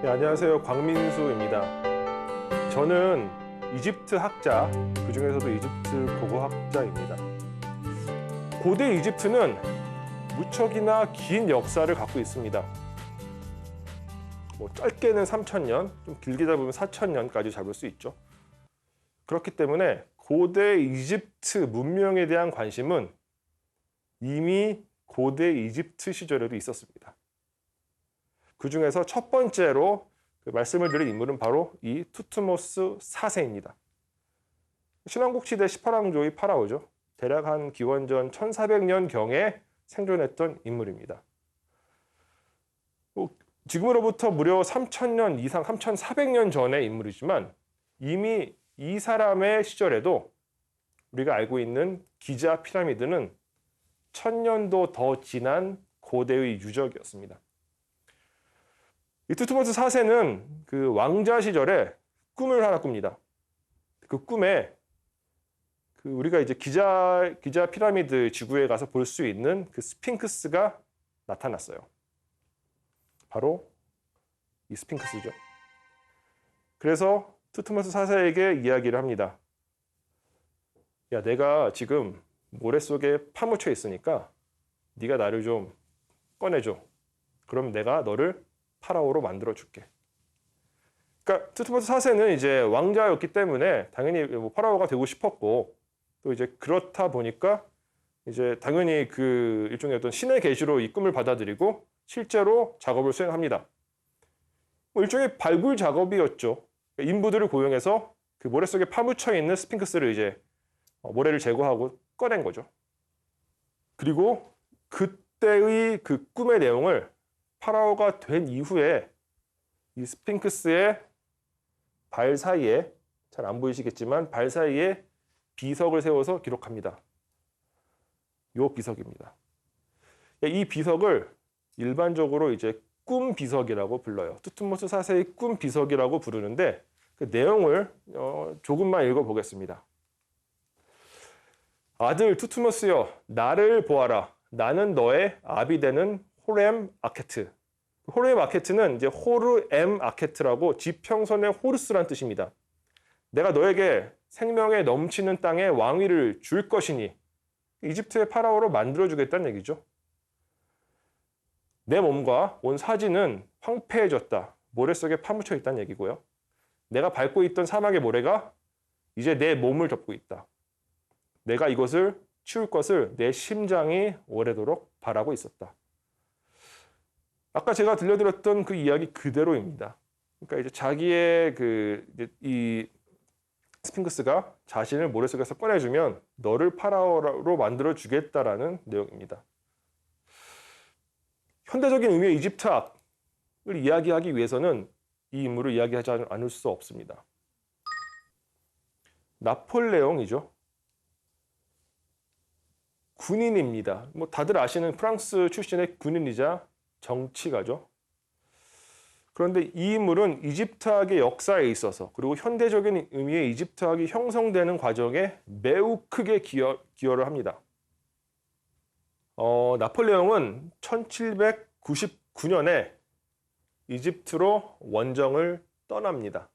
네, 안녕하세요. 광민수입니다. 저는 이집트 학자, 그 중에서도 이집트 고고학자입니다. 고대 이집트는 무척이나 긴 역사를 갖고 있습니다. 짧게는 3,000년, 좀 길게 잡으면 4,000년까지 잡을 수 있죠. 그렇기 때문에 고대 이집트 문명에 대한 관심은 이미 고대 이집트 시절에도 있었습니다. 그 중에서 첫 번째로 말씀을 드릴 인물은 바로 이 투트모스 4세입니다. 신왕국 시대 18왕조의 파라오죠. 대략 한 기원전 1400년경에 생존했던 인물입니다. 지금으로부터 무려 3000년 이상, 3400년 전의 인물이지만 이미 이 사람의 시절에도 우리가 알고 있는 기자 피라미드는 1000년도 더 지난 고대의 유적이었습니다. 이 투트모스 4세는 그 왕자 시절에 꿈을 하나 꿉니다. 그 꿈에 우리가 이제 기자 피라미드 지구에 가서 볼 수 있는 그 스핑크스가 나타났어요. 바로 이 스핑크스죠. 그래서 투트모스 4세에게 이야기를 합니다. 야, 내가 지금 모래 속에 파묻혀 있으니까 네가 나를 좀 꺼내줘. 그럼 내가 너를 파라오로 만들어 줄게. 그러니까 투트모스 4세는 이제 왕자였기 때문에 당연히 파라오가 되고 싶었고, 또 이제 그렇다 보니까 이제 당연히 그 일종의 어떤 신의 계시로 이 꿈을 받아들이고 실제로 작업을 수행합니다. 일종의 발굴 작업이었죠. 인부들을 고용해서 그 모래 속에 파묻혀 있는 스핑크스를 이제 모래를 제거하고 꺼낸 거죠. 그리고 그때의 그 꿈의 내용을 파라오가 된 이후에 이 스핑크스의 발 사이에, 잘 안 보이시겠지만 발 사이에 비석을 세워서 기록합니다. 요 비석입니다. 이 비석을 일반적으로 이제 꿈 비석이라고 불러요. 투트모스 4세의 꿈 비석이라고 부르는데 그 내용을 조금만 읽어보겠습니다. 아들 투트모스여, 나를 보아라. 나는 너의 아비 되는 호르엠 아케트. 호르엠 아케트는 이제 호르엠 아케트라고 지평선의 호르스란 뜻입니다. 내가 너에게 생명에 넘치는 땅에 왕위를 줄 것이니 이집트의 파라오로 만들어주겠다는 얘기죠. 내 몸과 온 사지는 황폐해졌다. 모래 속에 파묻혀 있다는 얘기고요. 내가 밟고 있던 사막의 모래가 이제 내 몸을 덮고 있다. 내가 이것을 치울 것을 내 심장이 오래도록 바라고 있었다. 아까 제가 들려드렸던 그 이야기 그대로입니다. 그러니까 이제 자기의 이 스핑크스가 자신을 모래 속에서 꺼내주면 너를 파라오로 만들어 주겠다라는 내용입니다. 현대적인 의미의 이집트학을 이야기하기 위해서는 이 인물을 이야기하지 않을 수 없습니다. 나폴레옹이죠. 군인입니다. 다들 아시는 프랑스 출신의 군인이자 정치가죠. 그런데 이 인물은 이집트학의 역사에 있어서 그리고 현대적인 의미의 이집트학이 형성되는 과정에 매우 크게 기여를 합니다. 나폴레옹은 1799년에 이집트로 원정을 떠납니다.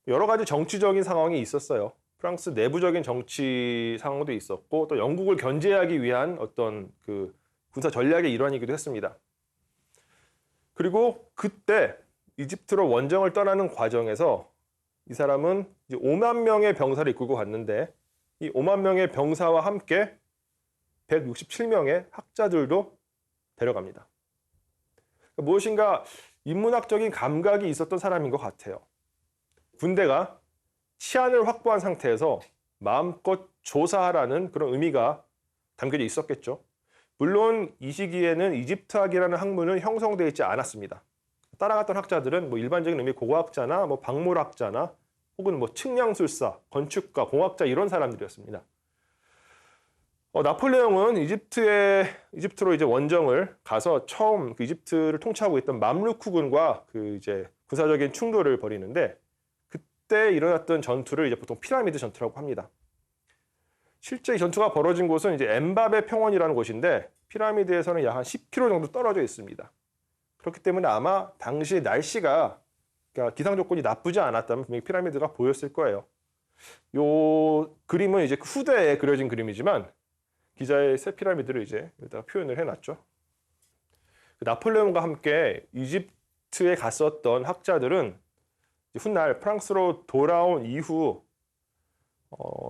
여러 가지 정치적인 상황이 있었어요. 프랑스 내부적인 정치 상황도 있었고 또 영국을 견제하기 위한 어떤 그 군사 전략의 일환이기도 했습니다. 그리고 그때 이집트로 원정을 떠나는 과정에서 이 사람은 이제 5만 명의 병사를 이끌고 갔는데 이 5만 명의 병사와 함께 167명의 학자들도 데려갑니다. 무엇인가 인문학적인 감각이 있었던 사람인 것 같아요. 군대가 치안을 확보한 상태에서 마음껏 조사하라는 그런 의미가 담겨져 있었겠죠. 물론 이 시기에는 이집트학이라는 학문은 형성되어 있지 않았습니다. 따라갔던 학자들은 일반적인 의미의 고고학자나 박물학자나 혹은 측량술사, 건축가, 공학자 이런 사람들이었습니다. 나폴레옹은 이집트로 이제 원정을 가서 처음 그 이집트를 통치하고 있던 맘루크군과 그 이제 군사적인 충돌을 벌이는데 그때 일어났던 전투를 이제 보통 피라미드 전투라고 합니다. 실제 이 전투가 벌어진 곳은 이제 엠바베 평원이라는 곳인데 피라미드에서는 약 한 10km 정도 떨어져 있습니다. 그렇기 때문에 아마 당시 날씨가 그러니까 기상 조건이 나쁘지 않았다면 분명히 피라미드가 보였을 거예요. 요 그림은 이제 그 후대에 그려진 그림이지만 기자의 새 피라미드를 이제 여기다가 표현을 해놨죠. 나폴레옹과 함께 이집트에 갔었던 학자들은 훗날 프랑스로 돌아온 이후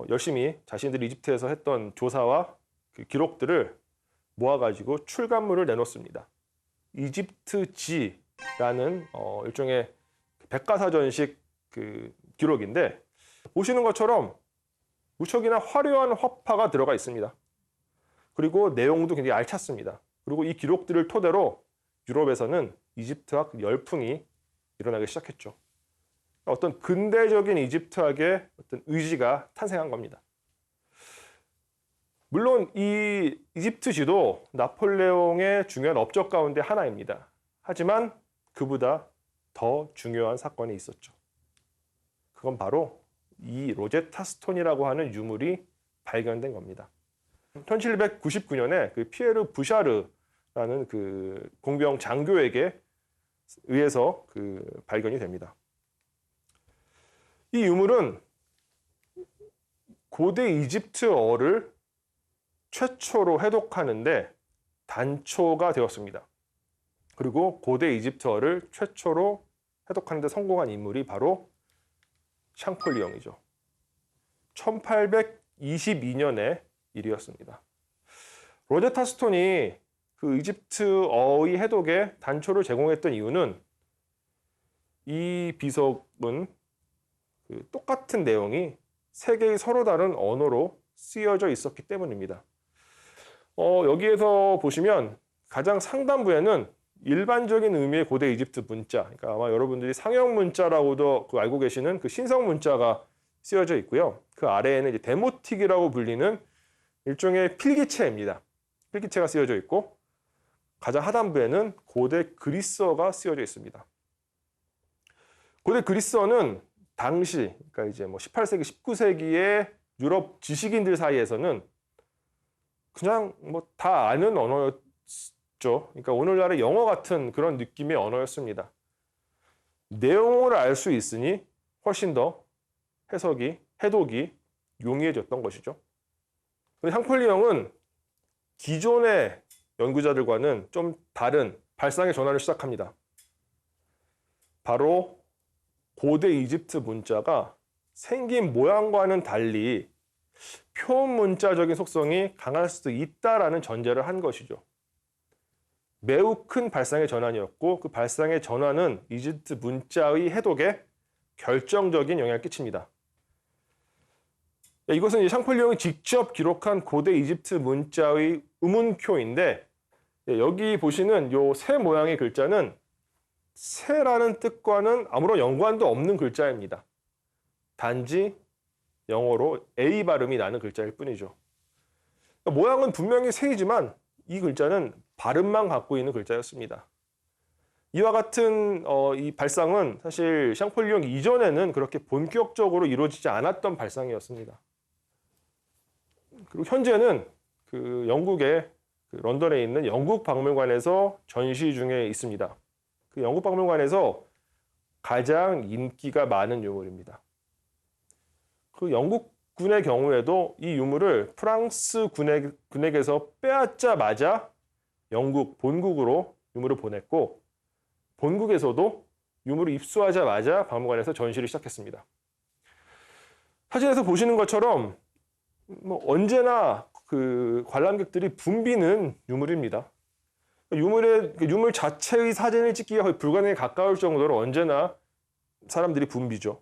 열심히 자신들이 이집트에서 했던 조사와 그 기록들을 모아가지고 출간물을 내놓습니다. 이집트지라는 일종의 백과사전식 그 기록인데 보시는 것처럼 무척이나 화려한 화파가 들어가 있습니다. 그리고 내용도 굉장히 알찼습니다. 그리고 이 기록들을 토대로 유럽에서는 이집트학 열풍이 일어나기 시작했죠. 어떤 근대적인 이집트학의 어떤 의지가 탄생한 겁니다. 물론 이 이집트지도 나폴레옹의 중요한 업적 가운데 하나입니다. 하지만 그보다 더 중요한 사건이 있었죠. 그건 바로 이 로제타 스톤이라고 하는 유물이 발견된 겁니다. 1799년에 그 피에르 부샤르라는 그 공병 장교에게 의해서 그 발견이 됩니다. 이 유물은 고대 이집트어를 최초로 해독하는데 단초가 되었습니다. 그리고 고대 이집트어를 최초로 해독하는 데 성공한 인물이 바로 샹폴리옹이죠. 1822년의 일이었습니다. 로제타 스톤이 그 이집트어의 해독에 단초를 제공했던 이유는 이 비석은 그 똑같은 내용이 세 개의 서로 다른 언어로 쓰여져 있었기 때문입니다. 여기에서 보시면 가장 상단부에는 일반적인 의미의 고대 이집트 문자, 그러니까 아마 여러분들이 상형 문자라고도 알고 계시는 그 신성 문자가 쓰여져 있고요. 그 아래에는 이제 데모틱이라고 불리는 일종의 필기체입니다. 필기체가 쓰여져 있고 가장 하단부에는 고대 그리스어가 쓰여져 있습니다. 고대 그리스어는 당시, 그러니까 이제 뭐 18세기, 19세기의 유럽 지식인들 사이에서는 그냥 뭐 다 아는 언어였죠. 그러니까 오늘날의 영어 같은 그런 느낌의 언어였습니다. 내용을 알 수 있으니 훨씬 더 해석이, 해독이 용이해졌던 것이죠. 샹폴리옹은 기존의 연구자들과는 좀 다른 발상의 전환을 시작합니다. 바로 고대 이집트 문자가 생긴 모양과는 달리 표문자적인 속성이 강할 수도 있다라는 전제를 한 것이죠. 매우 큰 발상의 전환이었고 그 발상의 전환은 이집트 문자의 해독에 결정적인 영향을 끼칩니다. 이것은 이제 샹폴리옹이 직접 기록한 고대 이집트 문자의 음운표인데 여기 보시는 이 새 모양의 글자는 새라는 뜻과는 아무런 연관도 없는 글자입니다. 단지 영어로 A 발음이 나는 글자일 뿐이죠. 모양은 분명히 새이지만 이 글자는 발음만 갖고 있는 글자였습니다. 이와 같은 이 발상은 사실 샹폴리옹 이전에는 그렇게 본격적으로 이루어지지 않았던 발상이었습니다. 그리고 현재는 그 영국의 그 런던에 있는 영국 박물관에서 전시 중에 있습니다. 그 영국 박물관에서 가장 인기가 많은 유물입니다. 그 영국군의 경우에도 이 유물을 프랑스 군에게서 빼앗자마자 영국 본국으로 유물을 보냈고 본국에서도 유물을 입수하자마자 박물관에서 전시를 시작했습니다. 사진에서 보시는 것처럼 뭐 언제나 그 관람객들이 붐비는 유물입니다. 유물 자체의 사진을 찍기가 거의 불가능에 가까울 정도로 언제나 사람들이 붐비죠.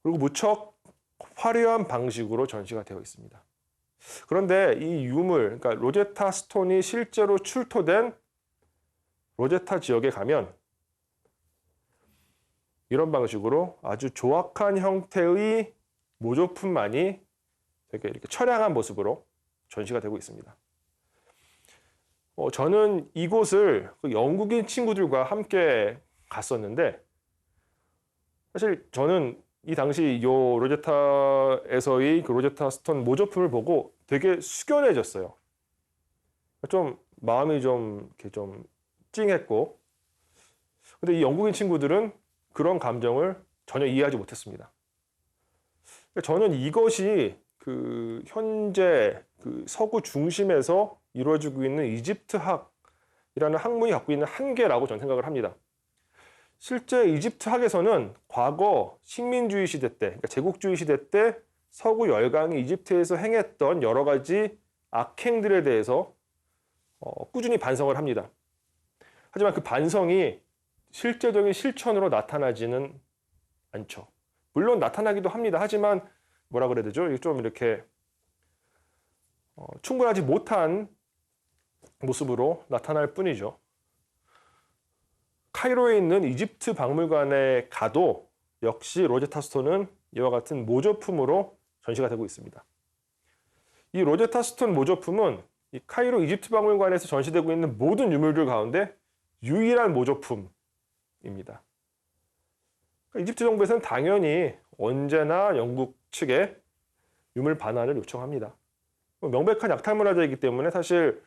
그리고 무척 화려한 방식으로 전시가 되어 있습니다. 그런데 이 유물, 그러니까 로제타 스톤이 실제로 출토된 로제타 지역에 가면 이런 방식으로 아주 조악한 형태의 모조품만이 되게 이렇게 처량한 모습으로 전시가 되고 있습니다. 저는 이곳을 영국인 친구들과 함께 갔었는데 사실 저는 이 당시 요 로제타에서의 그 로제타 스톤 모조품을 보고 되게 숙연해졌어요. 좀 마음이 좀 이렇게 좀 찡했고, 근데 이 영국인 친구들은 그런 감정을 전혀 이해하지 못했습니다. 저는 이것이 그 현재 그 서구 중심에서 이루어지고 있는 이집트학이라는 학문이 갖고 있는 한계라고 저는 생각을 합니다. 실제 이집트학에서는 과거 식민주의 시대 때, 그러니까 제국주의 시대 때 서구 열강이 이집트에서 행했던 여러 가지 악행들에 대해서 꾸준히 반성을 합니다. 하지만 그 반성이 실제적인 실천으로 나타나지는 않죠. 물론 나타나기도 합니다. 하지만 뭐라 그래야 되죠? 좀 이렇게 충분하지 못한 모습으로 나타날 뿐이죠. 카이로에 있는 이집트 박물관에 가도 역시 로제타 스톤은 이와 같은 모조품으로 전시가 되고 있습니다. 이 로제타 스톤 모조품은 이 카이로 이집트 박물관에서 전시되고 있는 모든 유물들 가운데 유일한 모조품입니다. 이집트 정부에서는 당연히 언제나 영국 측에 유물 반환을 요청합니다. 명백한 약탈 문화재이기 때문에 사실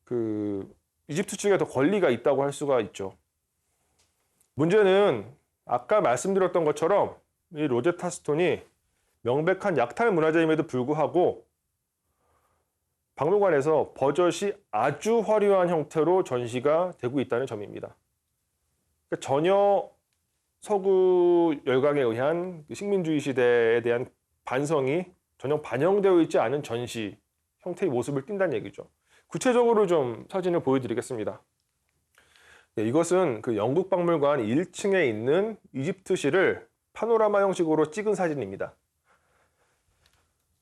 그 이집트 측에 더 권리가 있다고 할 수가 있죠. 문제는 아까 말씀드렸던 것처럼 이 로제타 스톤이 명백한 약탈 문화재임에도 불구하고 박물관에서 버젓이 아주 화려한 형태로 전시가 되고 있다는 점입니다. 그러니까 전혀 서구 열강에 의한 식민주의 시대에 대한 반성이 전혀 반영되어 있지 않은 전시 형태의 모습을 띈다는 얘기죠. 구체적으로 좀 사진을 보여드리겠습니다. 네, 이것은 그 영국 박물관 1층에 있는 이집트시를 파노라마 형식으로 찍은 사진입니다.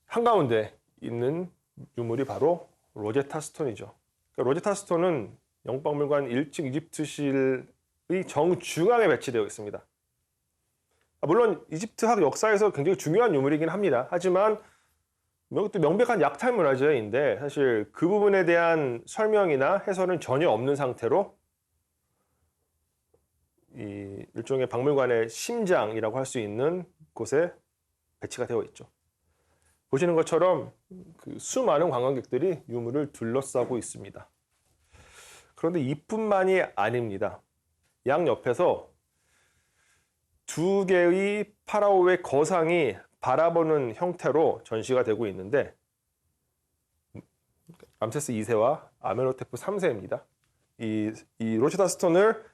한가운데 있는 유물이 바로 로제타 스톤이죠. 그러니까 로제타 스톤은 영국 박물관 1층 이집트실의 정중앙에 배치되어 있습니다. 물론 이집트학 역사에서 굉장히 중요한 유물이긴 합니다. 하지만 또 명백한 약탈 문화재인데 사실 그 부분에 대한 설명이나 해설은 전혀 없는 상태로 이 일종의 박물관의 심장이라고 할 수 있는 곳에 배치가 되어 있죠. 보시는 것처럼 그 수많은 관광객들이 유물을 둘러싸고 있습니다. 그런데 이뿐만이 아닙니다. 양 옆에서 두 개의 파라오의 거상이 바라보는 형태로 전시가 되고 있는데 람세스 2세와 아메노테프 3세입니다. 이 로제타 스톤을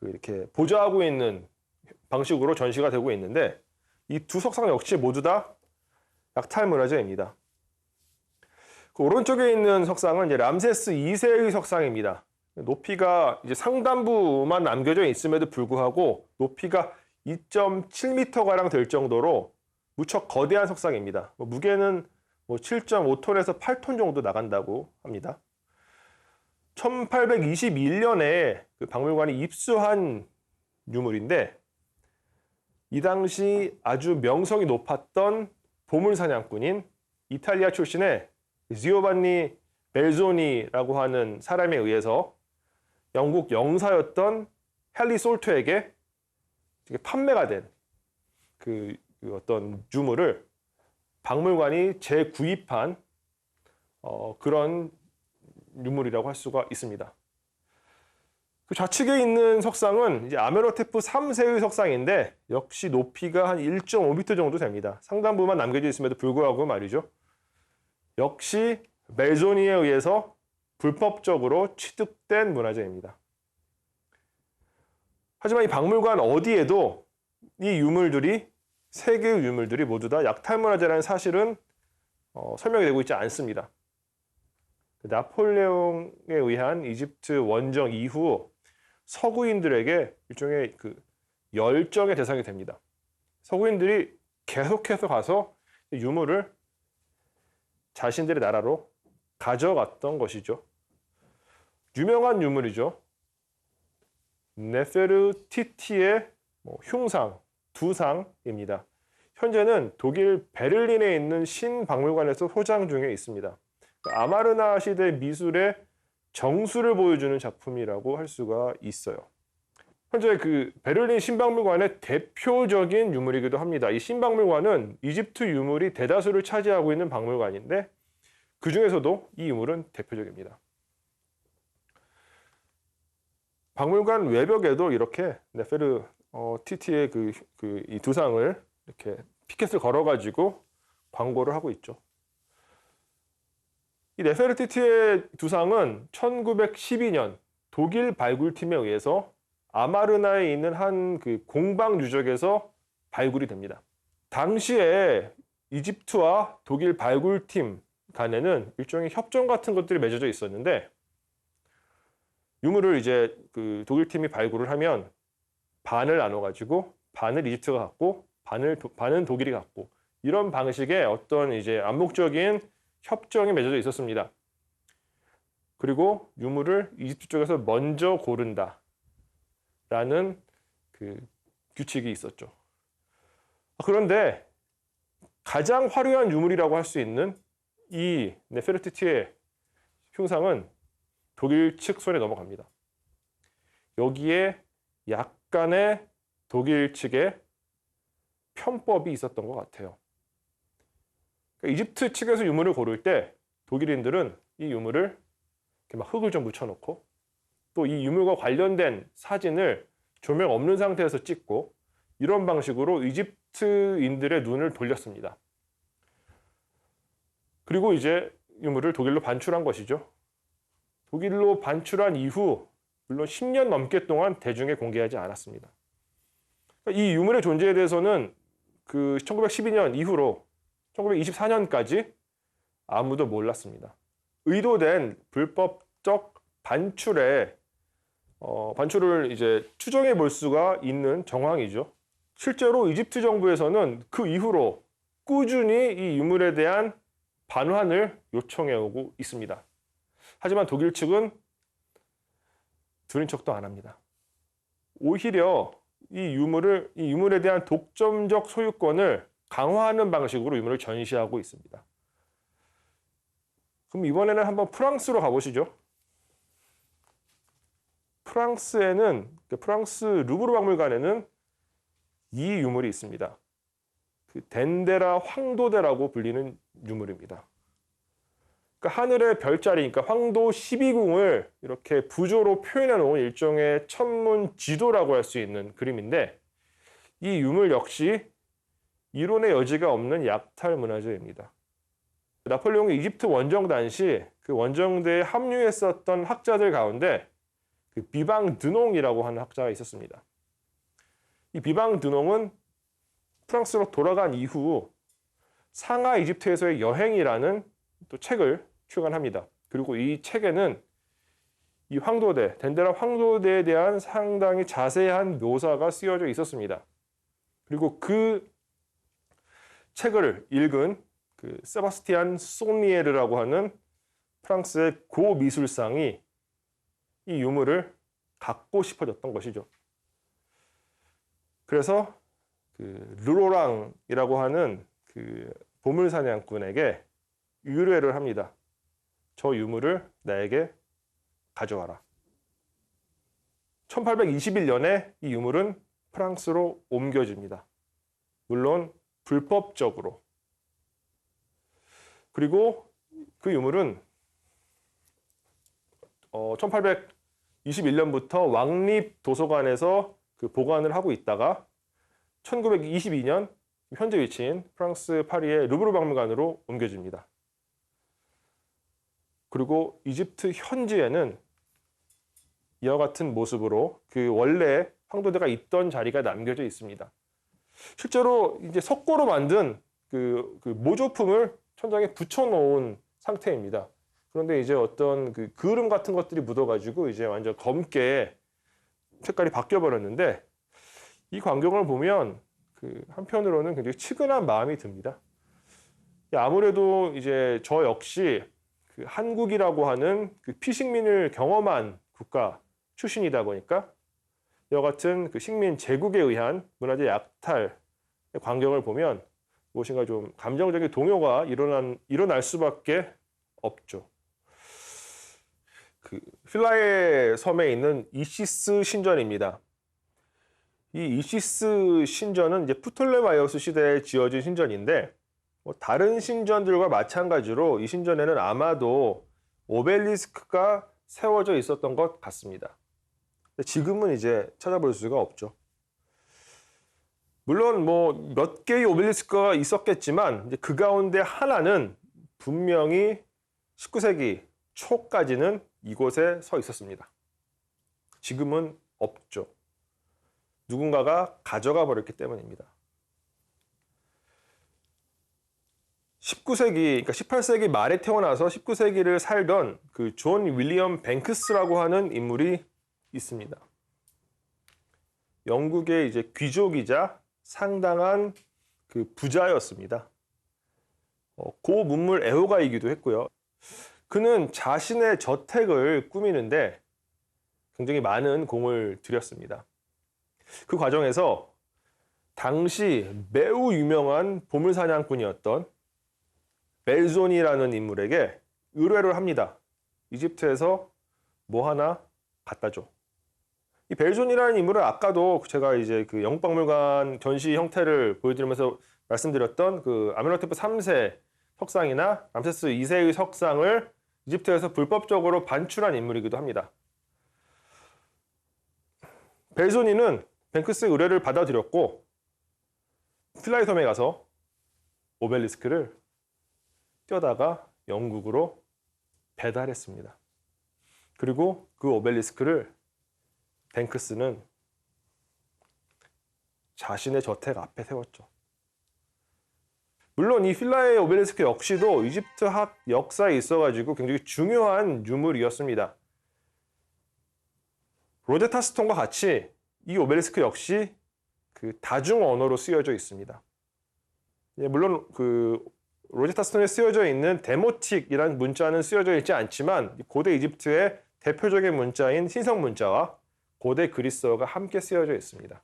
이렇게 보좌하고 있는 방식으로 전시가 되고 있는데 이 두 석상 역시 모두 다 약탈 문화재입니다. 그 오른쪽에 있는 석상은 이제 람세스 2세의 석상입니다. 높이가 이제 상단부만 남겨져 있음에도 불구하고 높이가 2.7m 가량 될 정도로 무척 거대한 석상입니다. 무게는 7.5톤에서 8톤 정도 나간다고 합니다. 1821년에 그 박물관이 입수한 유물인데 이 당시 아주 명성이 높았던 보물사냥꾼인 이탈리아 출신의 지오반니 벨조니라고 하는 사람에 의해서 영국 영사였던 헨리 솔트에게 판매가 된 그 어떤 유물을 박물관이 재구입한 그런 유물이라고 할 수가 있습니다. 그 좌측에 있는 석상은 이제 아메노테프 3세의 석상인데 역시 높이가 한 1.5m 정도 됩니다. 상단부만 남겨져 있음에도 불구하고 말이죠. 역시 벨조니에 의해서 불법적으로 취득된 문화재입니다. 하지만 이 박물관 어디에도 이 유물들이 세 개의 유물들이 모두 다 약탈 문화재라는 사실은 설명이 되고 있지 않습니다. 나폴레옹에 의한 이집트 원정 이후 서구인들에게 일종의 그 열정의 대상이 됩니다. 서구인들이 계속해서 가서 유물을 자신들의 나라로 가져갔던 것이죠. 유명한 유물이죠. 네페르티티의 흉상, 두 상입니다. 현재는 독일 베를린에 있는 신박물관에서 소장 중에 있습니다. 아마르나 시대 미술의 정수를 보여주는 작품이라고 할 수가 있어요. 현재 그 베를린 신박물관의 대표적인 유물이기도 합니다. 이 신박물관은 이집트 유물이 대다수를 차지하고 있는 박물관인데 그 중에서도 이 유물은 대표적입니다. 박물관 외벽에도 이렇게 네페르티티의 이 두상을 이렇게 피켓을 걸어가지고 광고를 하고 있죠. 이 네페르티티의 두상은 1912년 독일 발굴팀에 의해서 아마르나에 있는 한 그 공방 유적에서 발굴이 됩니다. 당시에 이집트와 독일 발굴팀 간에는 일종의 협정 같은 것들이 맺어져 있었는데, 유물을 이제 그 독일팀이 발굴을 하면 반을 나눠가지고 반을 이집트가 갖고 반은 독일이 갖고, 이런 방식의 어떤 이제 암묵적인 협정이 맺어져 있었습니다. 그리고 유물을 이집트 쪽에서 먼저 고른다라는 그 규칙이 있었죠. 그런데 가장 화려한 유물이라고 할 수 있는 이 네페르티티의 흉상은 독일 측 손에 넘어갑니다. 여기에 약간의 독일 측의 편법이 있었던 것 같아요. 그러니까 이집트 측에서 유물을 고를 때 독일인들은 이 유물을 이렇게 막 흙을 좀 묻혀놓고, 또 이 유물과 관련된 사진을 조명 없는 상태에서 찍고, 이런 방식으로 이집트인들의 눈을 돌렸습니다. 그리고 이제 유물을 독일로 반출한 것이죠. 독일로 반출한 이후 물론 10년 넘게 동안 대중에 공개하지 않았습니다. 이 유물의 존재에 대해서는 그 1912년 이후로 1924년까지 아무도 몰랐습니다. 의도된 불법적 반출을 이제 추정해 볼 수가 있는 정황이죠. 실제로 이집트 정부에서는 그 이후로 꾸준히 이 유물에 대한 반환을 요청해 오고 있습니다. 하지만 독일 측은 들은 척도 안 합니다. 오히려 이 유물에 대한 독점적 소유권을 강화하는 방식으로 유물을 전시하고 있습니다. 그럼 이번에는 한번 프랑스로 가보시죠. 프랑스 루브르 박물관에는 이 유물이 있습니다. 그 덴데라 황도대라고 불리는 유물입니다. 그러니까 하늘의 별자리, 그러니까 황도 12궁을 이렇게 부조로 표현해 놓은 일종의 천문 지도라고 할 수 있는 그림인데, 이 유물 역시 이론의 여지가 없는 약탈 문화재입니다. 나폴레옹이 이집트 원정 당시 그 원정대에 합류했었던 학자들 가운데 그 비방 드농이라고 하는 학자가 있었습니다. 이 비방 드농은 프랑스로 돌아간 이후 상하 이집트에서의 여행이라는 또 책을 출간합니다. 그리고 이 책에는 이 덴데라 황도대에 대한 상당히 자세한 묘사가 쓰여져 있었습니다. 그리고 그 책을 읽은 그 세바스티안 소니에르라고 하는 프랑스의 고미술상이 이 유물을 갖고 싶어졌던 것이죠. 그래서 그 르로랑이라고 하는 그 보물사냥꾼에게 의뢰를 합니다. 저 유물을 나에게 가져와라. 1821년에 이 유물은 프랑스로 옮겨집니다. 물론 불법적으로. 그리고 그 유물은 1821년부터 왕립도서관에서 그 보관을 하고 있다가 1922년 현재 위치인 프랑스 파리의 루브르 박물관으로 옮겨집니다. 그리고 이집트 현지에는 이와 같은 모습으로 그 원래 황도대가 있던 자리가 남겨져 있습니다. 실제로 이제 석고로 만든 그 모조품을 천장에 붙여놓은 상태입니다. 그런데 이제 어떤 그 그을음 같은 것들이 묻어가지고 이제 완전 검게 색깔이 바뀌어 버렸는데, 이 광경을 보면 그 한편으로는 굉장히 측은한 마음이 듭니다. 아무래도 이제 저 역시 그 한국이라고 하는 그 피식민을 경험한 국가 출신이다 보니까 이와 같은 그 식민 제국에 의한 문화재 약탈의 광경을 보면 무엇인가 좀 감정적인 동요가 일어날 수밖에 없죠. 그 휠라의 섬에 있는 이시스 신전입니다. 이 이시스 신전은 이제 프톨레마이오스 시대에 지어진 신전인데, 다른 신전들과 마찬가지로 이 신전에는 아마도 오벨리스크가 세워져 있었던 것 같습니다. 지금은 이제 찾아볼 수가 없죠. 물론 뭐 몇 개의 오벨리스크가 있었겠지만 이제 그 가운데 하나는 분명히 19세기 초까지는 이곳에 서 있었습니다. 지금은 없죠. 누군가가 가져가 버렸기 때문입니다. 19세기, 그러니까 18세기 말에 태어나서 19세기를 살던 그 존 윌리엄 뱅크스라고 하는 인물이 있습니다. 영국의 이제 귀족이자 상당한 그 부자였습니다. 고문물 애호가이기도 했고요. 그는 자신의 저택을 꾸미는데 굉장히 많은 공을 들였습니다. 그 과정에서 당시 매우 유명한 보물사냥꾼이었던 벨존이라는 인물에게 의뢰를 합니다. 이집트에서 뭐 하나 갖다 줘. 이 벨존이라는 인물은 아까도 제가 이제 그 영국박물관 전시 형태를 보여드리면서 말씀드렸던 그 아멘호테프 3세 석상이나 람세스 2세의 석상을 이집트에서 불법적으로 반출한 인물이기도 합니다. 벨존이는 뱅크스의 의뢰를 받아들였고 필라의 섬에 가서 오벨리스크를 뛰어다가 영국으로 배달했습니다. 그리고 그 오벨리스크를 뱅크스는 자신의 저택 앞에 세웠죠. 물론 이 필라의 오벨리스크 역시도 이집트학 역사에 있어가지고 굉장히 중요한 유물이었습니다. 로제타 스톤과 같이 이 오벨리스크 역시 그 다중 언어로 쓰여져 있습니다. 물론 그 로제타 스톤에 쓰여져 있는 데모틱이라는 문자는 쓰여져 있지 않지만 고대 이집트의 대표적인 문자인 신성 문자와 고대 그리스어가 함께 쓰여져 있습니다.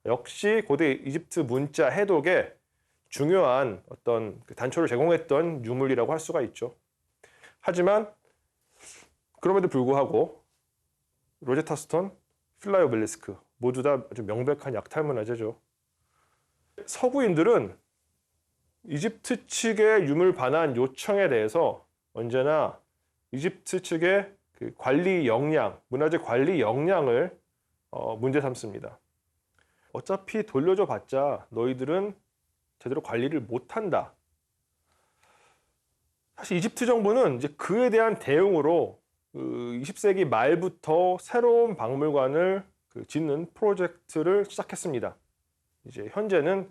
역시 고대 이집트 문자 해독에 중요한 어떤 단초를 제공했던 유물이라고 할 수가 있죠. 하지만 그럼에도 불구하고 로제타 스톤, 필라의 오벨리스크 모두 다 아주 명백한 약탈문화재죠. 서구인들은 이집트 측의 유물 반환 요청에 대해서 언제나 이집트 측의 그 관리 역량, 문화재 관리 역량을 문제 삼습니다. 어차피 돌려줘 봤자 너희들은 제대로 관리를 못한다. 사실 이집트 정부는 이제 그에 대한 대응으로 20세기 말부터 새로운 박물관을 짓는 프로젝트를 시작했습니다. 이제 현재는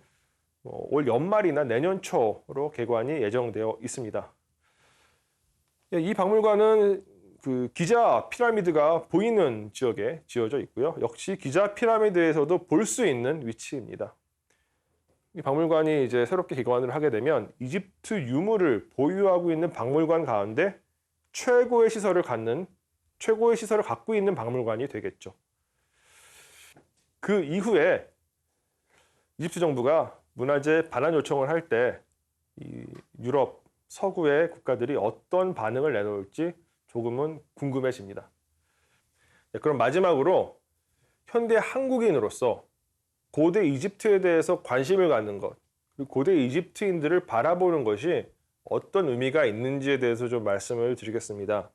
올 연말이나 내년 초로 개관이 예정되어 있습니다. 이 박물관은 그 기자 피라미드가 보이는 지역에 지어져 있고요. 역시 기자 피라미드에서도 볼 수 있는 위치입니다. 이 박물관이 이제 새롭게 개관을 하게 되면 이집트 유물을 보유하고 있는 박물관 가운데 최고의 시설을 갖고 있는 박물관이 되겠죠. 그 이후에 이집트 정부가 문화재 반환 요청을 할 때 이 유럽 서구의 국가들이 어떤 반응을 내놓을지 조금은 궁금해집니다. 그럼 마지막으로 현대 한국인으로서 고대 이집트에 대해서 관심을 갖는 것, 그리고 고대 이집트인들을 바라보는 것이 어떤 의미가 있는지에 대해서 좀 말씀을 드리겠습니다.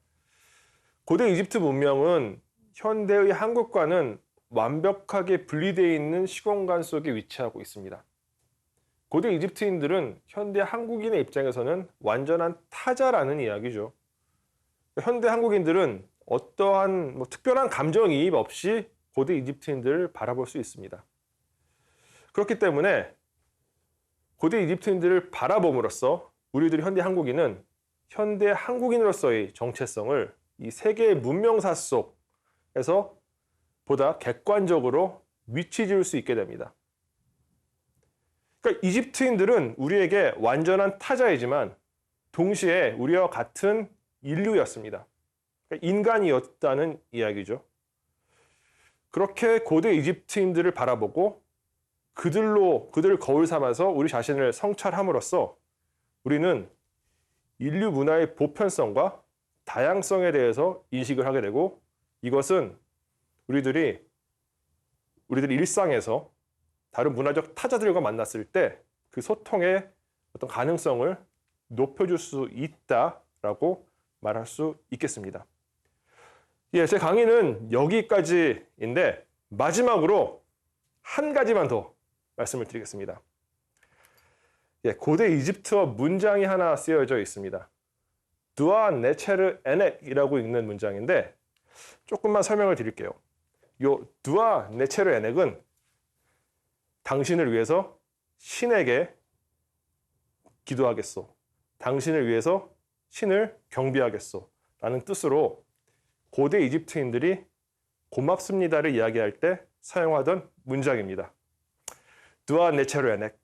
고대 이집트 문명은 현대의 한국과는 완벽하게 분리되어 있는 시공간 속에 위치하고 있습니다. 고대 이집트인들은 현대 한국인의 입장에서는 완전한 타자라는 이야기죠. 현대 한국인들은 어떠한 특별한 감정이입 없이 고대 이집트인들을 바라볼 수 있습니다. 그렇기 때문에 고대 이집트인들을 바라봄으로써 우리들 현대 한국인은 현대 한국인으로서의 정체성을 이 세계의 문명사 속에서 보다 객관적으로 위치 지을 수 있게 됩니다. 그러니까 이집트인들은 우리에게 완전한 타자이지만 동시에 우리와 같은 인류였습니다. 그러니까 인간이었다는 이야기죠. 그렇게 고대 이집트인들을 바라보고 그들을 거울 삼아서 우리 자신을 성찰함으로써 우리는 인류 문화의 보편성과 다양성에 대해서 인식을 하게 되고 이것은 우리들이 일상에서 다른 문화적 타자들과 만났을 때 그 소통의 어떤 가능성을 높여줄 수 있다라고 말할 수 있겠습니다. 예, 제 강의는 여기까지인데 마지막으로 한 가지만 더 말씀을 드리겠습니다. 예, 고대 이집트어 문장이 하나 쓰여져 있습니다. 두아 네체르 에넥이라고 읽는 문장인데 조금만 설명을 드릴게요. 요 두아 네체르 에넥은 당신을 위해서 신에게 기도하겠소. 당신을 위해서 신을 경배하겠소. 라는 뜻으로 고대 이집트인들이 고맙습니다를 이야기할 때 사용하던 문장입니다. 두아 네체르 에넥.